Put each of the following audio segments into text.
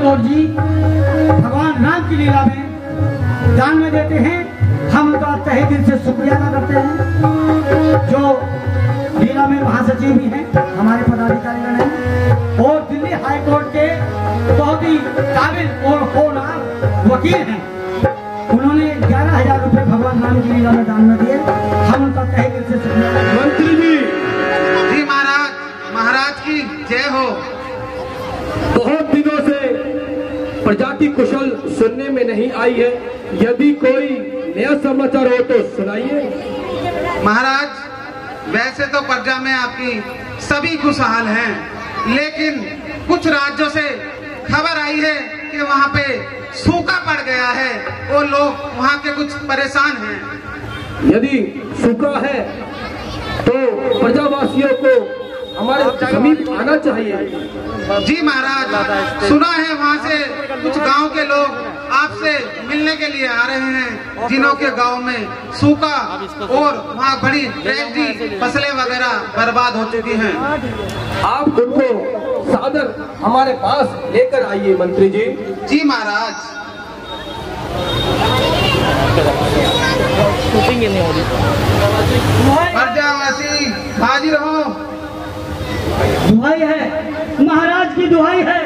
कौर जी भगवान राम की लीला में दान में देते हैं। हम उनका तहे दिल से शुक्रिया अदा करते हैं। जो लीला में महासचिव भी हैं, हमारे पदाधिकारीगण हैं और दिल्ली हाई कोर्ट के बहुत ही काबिल और होनहार वकील हैं। उन्होंने 11,000 रुपए भगवान राम की लीला में दान में दिए। हम उनका तहे दिल से शुक्रिया अदा करते हैं। मंत्री जी महाराज, महाराज की जय हो। बहुत दिनों से प्रजाति कुशल सुनने में नहीं आई है। यदि कोई नया समाचार हो तो सुनाइए। महाराज, वैसे तो प्रजा में आपकी सभी खुशहाल हैं, लेकिन कुछ राज्यों से खबर आई है कि वहाँ पे सूखा पड़ गया है और लोग वहाँ के कुछ परेशान हैं। यदि सूखा है तो प्रजावासियों को हमारे समीप आना चाहिए। जी महाराज, सुना है वहाँ से कुछ गांव के लोग आपसे मिलने के लिए आ रहे हैं, जिन्हों के गांव में सूखा और वहाँ बड़ी ट्रेजेडी, फसलें वगैरह बर्बाद हो चुकी हैं। आप उनको सादर हमारे पास लेकर आइए मंत्री जी। जी महाराज। प्रजावासी हाजिर हो। दुहाई है महाराज की, दुहाई है।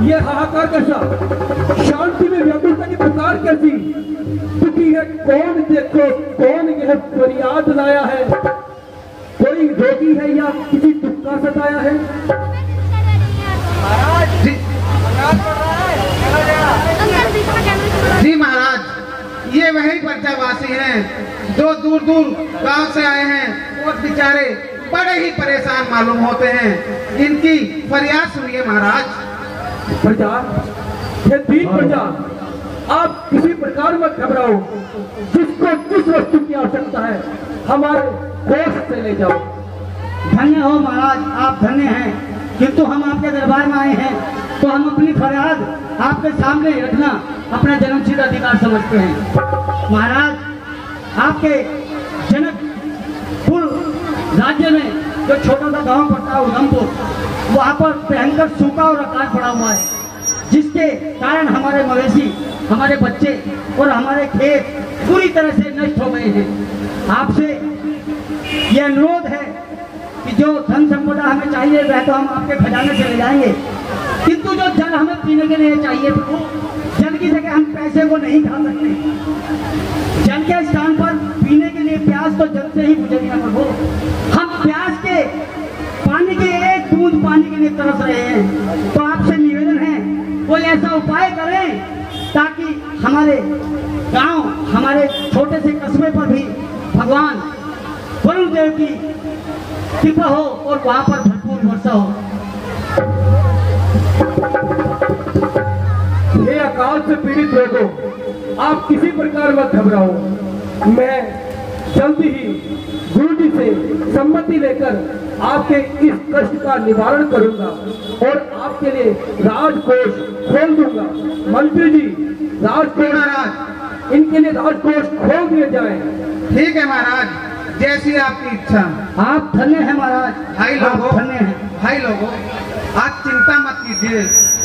ये हाहाकार कैसा? शांति में व्याकुलता की पुकार कैसी? दुखी है कौन? देखो कौन यह फरियाद लाया है? कोई रोगी है या किसी दुख का सताया है? जी महाराज, ये वही प्रजावासी हैं जो दूर दूर गांव से आए हैं और बेचारे बड़े ही परेशान मालूम होते हैं। इनकी फरियाद सुनिए महाराज। प्रजा, ये दीन प्रजा, आप किसी प्रकार मत घबराओ। जिसको जिस वस्तु की आवश्यकता है हमारे कोष से ले जाओ। धन्य हो महाराज, आप धन्य हैं। किंतु हम आपके दरबार में आए हैं तो हम अपनी फरियाद आपके सामने रखना अपना जन्मसिद्ध अधिकार समझते हैं। महाराज, आपके जनकपुर राज्य में जो छोटा सा गांव पड़ता है उधमपुर, वहाँ पर भयंकर सूखा और अकाल पड़ा हुआ है, जिसके कारण हमारे मवेशी, हमारे बच्चे और हमारे खेत पूरी तरह से नष्ट हो गए हैं। आपसे यह अनुरोध है कि जो धन संपदा हमें चाहिए वह तो हम आपके खजाने से ले जाएंगे, किंतु जो जल हमें पीने के लिए चाहिए प्रभु, जल की जगह हम पैसे को नहीं खा सकते। जल के स्थान पर पीने के लिए प्यास तो जल से ही बुझेगी ना प्रभु। हम प्यास के पानी के एक बूंद पानी के लिए तरस रहे हैं। तो आपसे निवेदन है कोई ऐसा उपाय करें ताकि हमारे गांव, हमारे छोटे से कस्बे पर भी भगवान वरुण देव की कृपा हो और वहां पर भरपूर वर्षा हो। हे अकाल से पीड़ित लोगों, आप किसी प्रकार मत घबराओ। मैं जल्दी ही गुरु जी से सम्मति लेकर आपके इस कष्ट का निवारण करूंगा और आपके लिए राजकोष खोल दूंगा। मंत्री जी, राजकोष, महाराज, इनके लिए राजकोष खोल दिए जाए। ठीक है महाराज, जैसी आपकी इच्छा। आप धन्य हैं महाराज। भाई लोगों, धन्य हैं। भाई लोगों, आप चिंता मत कीजिए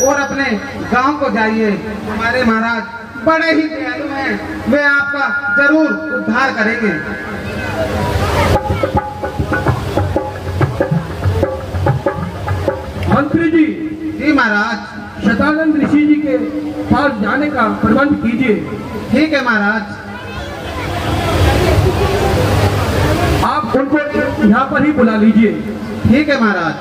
और अपने गांव को जाइए। हमारे महाराज बड़े ही दयालु हैं, वे आपका जरूर उद्धार करेंगे। मंत्री जी। जी महाराज। शतानंद ऋषि जी के पास जाने का प्रबंध कीजिए। ठीक है महाराज। आप उनको यहाँ पर ही बुला लीजिए। ठीक है महाराज।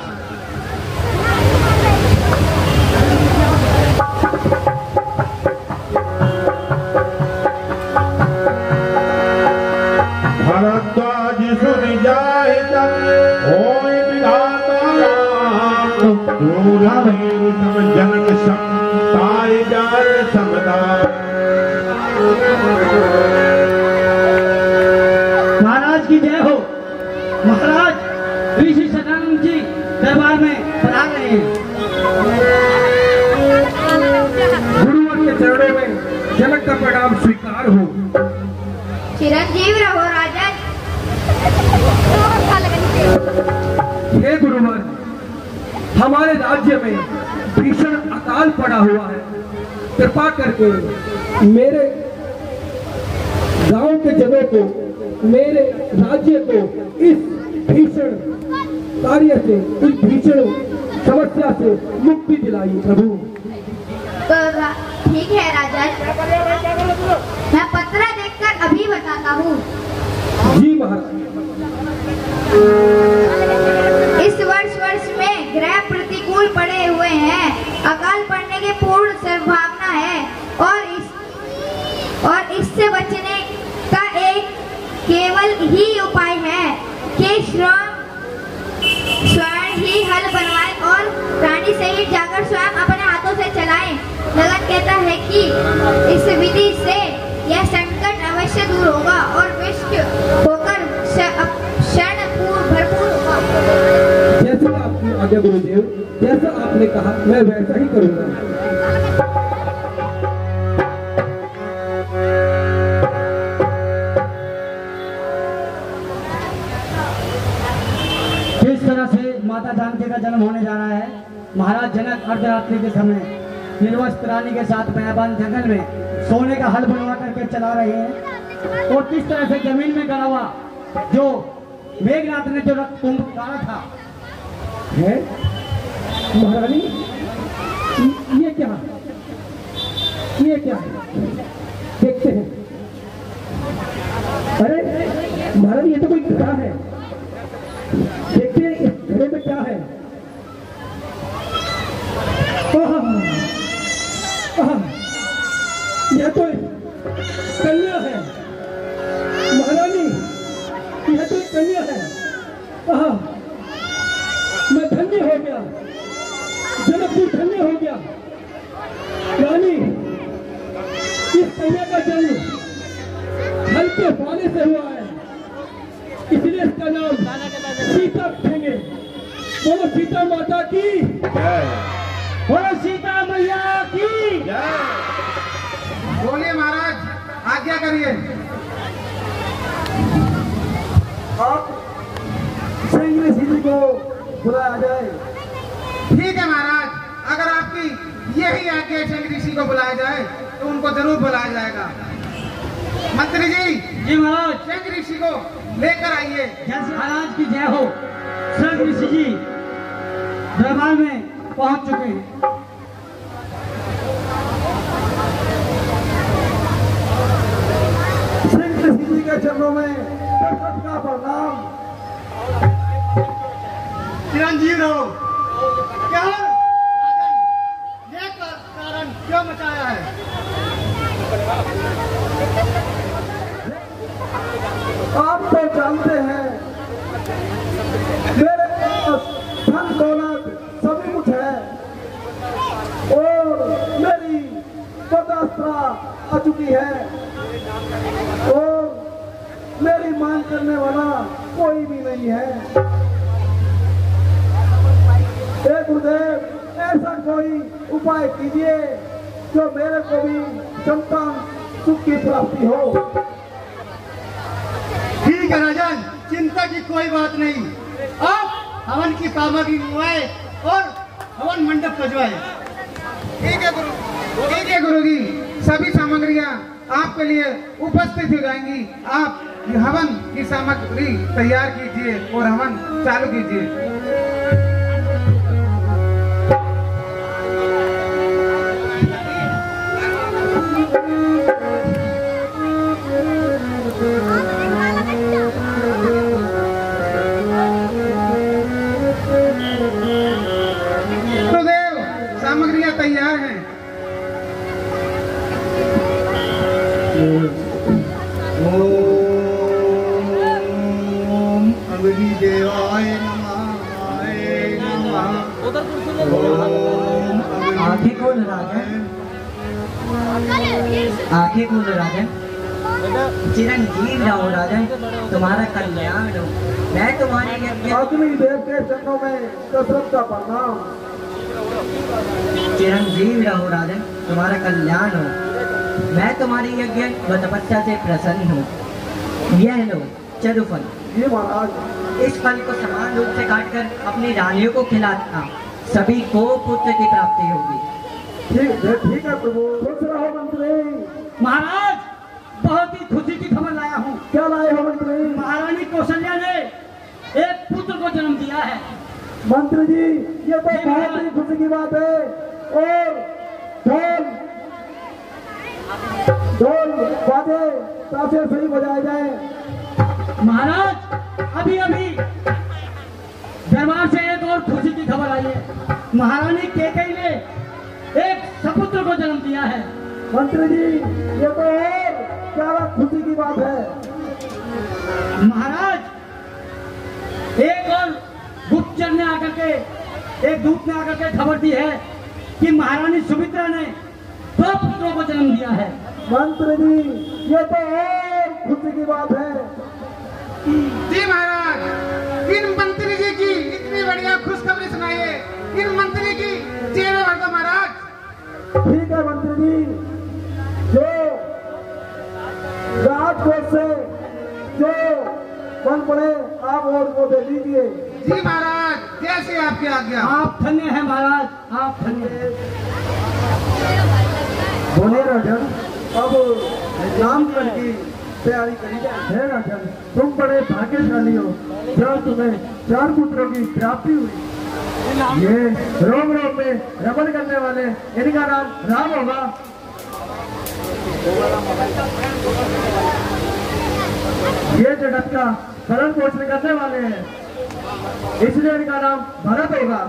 भरद्वाज सुन जाए होय विधाता राम, क्रूर सब जनक संताय जाय समुदाय। महाराज की जय हो। महाराज ऋषि सदानंद जी दरबार में पधार रहे हैं। गुरुवर के चरणों में जनक का प्रणाम स्वीकार हो। चिरंजीव रहो राजा। हे गुरुवर, हमारे राज्य में पड़ा हुआ है। कृपा करके मेरे गांव के जनों को, मेरे राज्य को इस भीषण कार्य से, इस भीषण समस्या से मुक्ति दिलाई प्रभु। तो ठीक है राजा, मैं पत्र देखकर अभी बताता हूँ। जी महाराज। इस वर्ष में ग्रह प्रतिकूल पड़े हुए हैं, अकाल पड़ने की पूर्ण संभावना है और इससे बचने का एक केवल ही उपाय है कि स्वयं ही हल बनवाएं और प्राणी सहित जाकर स्वयं अपने हाथों से चलाएं। लगन कहता है कि इस विधि से यह संकट अवश्य दूर होगा और विश्व होकर क्षण भरपूर होगा। जैसे आपकी आज्ञा गुरुदेव, जैसा आपने कहा मैं वैसा ही करूंगा। किस तरह से माता जानकी का जन्म होने जा रहा है। महाराज जनक अर्धरात्रि के समय निर्वस्त्र रानी के साथ बैबान जंगल में सोने का हल बनवा करके चला रहे हैं और किस तरह से जमीन में गड़ा हुआ जो मेघनाथ ने जो रक्त कुंभ गाड़ा था है। महारानी ये क्या है? देखते हैं। अरे महारानी ये तो कोई घड़ा है। देखते हैं इस घड़े में क्या है। यह तो कन्या है महारानी, यह तो कन्या है। मैं धन्य हो गया, जनकपुर धन्य हो गया। रानी, इस कन्या का जन्म हल्के पानी से हुआ है, इसलिए इसका नाम सीता रखेंगे। बोलो सीता माता की जय, बोलो सीता मैया की जय। बोलिए महाराज, आज्ञा करिए। आप सिंह ऋषि जी को बुलाया जाए। ठीक है महाराज, अगर आपकी यही आज्ञा है सिंह ऋषि को बुलाया जाए तो उनको जरूर बुलाया जाएगा। मंत्री जी, जी महाराज, सिंह ऋषि को लेकर आइए। जैसे महाराज की जय हो। सिंह ऋषि जी दरबार में पहुंच चुके हैं। सिंह ऋषि जी के चरणों में दर्शक का प्रणाम। चिरंजीव रहो। क्या ये कारण क्यों मचाया है? आप तो जानते हैं मेरे पास धन दौलत सभी कुछ है और मेरी पदास्त्रा आ चुकी है और मेरी मांग करने वाला कोई भी नहीं है। हे गुरुदेव, ऐसा कोई उपाय कीजिए जो मेरे को भी संतान सुख की प्राप्ति हो। ठीक है राजन, चिंता की कोई बात नहीं। आप हवन की सामग्री मंगवाए और हवन मंडप सजवाए। ठीक है गुरुजी, सभी सामग्रियां आपके लिए उपस्थित हो जाएंगी। आप हवन की सामग्री तैयार कीजिए और हवन चालू कीजिए। गुरुदेव, सामग्रियां तैयार हैं। ओम अग्निदेवाय नमः। आंखें खोल राजन, आंखें खोल राजन। चिरंजीव रहो राजन, तुम्हारा कल्याण हो। मैं तुम्हारे अग्निदेव के चरणों में दशरथ का प्रणाम। चिरंजीव रहो राजन, तुम्हारा कल्याण हो। मैं तुम्हारी यज्ञ व तपस्या से प्रसन्न हूँ। यह लो चरुफल। ये महाराज, इस फल को समान रूप से काटकर अपनी रानियों को खिलाना, सभी को पुत्र की प्राप्ति होगी। ठीक है प्रभु। खुश रहो मंत्री। महाराज, बहुत ही खुशी की खबर लाया हूँ। क्या लाए हो मंत्री? महारानी कौशल्या ने एक पुत्र को जन्म दिया है। मंत्री जी, ये तो बहुत ही खुशी की बात है। और ढोल बाजे ताशे सही बजाए जाए। महाराज, अभी अभी दरबार से एक और खुशी की खबर आई है। महारानी केकई ने एक सपुत्र को जन्म दिया है। मंत्री जी, ये तो और क्या खुशी की बात है। महाराज, एक और गुप्तचर ने आकर के, एक दूत ने आकर के खबर दी है कि महारानी सुमित्रा ने 2 पुत्रों को जन्म दिया है। मंत्री जी, ये तो और खुशी की बात है। जी महाराज, इन मंत्री जी की इतनी बढ़िया खुशखबरी सुनाइए। इन मंत्री की जेब भर दो महाराज। ठीक है मंत्री जी, जो राजकोष से जो बन पड़े आप और वो दे दीजिए। जी महाराज, जैसे आपकी आज्ञा। आप धन्य हैं महाराज, आप धन्य। बोले राजन, अब नामकरण की तैयारी करी जाए। है राजन, तुम बड़े भाग्यशाली हो जब तुम्हें 4 पुत्रों की प्राप्ति हुई। ये रोम रोम में रमन करने वाले, इनका नाम राम होगा। ये जगत का भरण पोषण करने वाले हैं, इसलिए इनका नाम भरत होगा।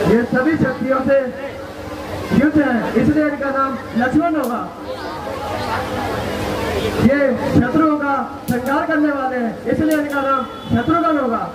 ये सभी शक्तियों से युद्ध है, इसलिए इनका नाम लक्ष्मण होगा। ये शत्रुओं का संहार करने वाले हैं, इसलिए इनका नाम शत्रुघ्न होगा।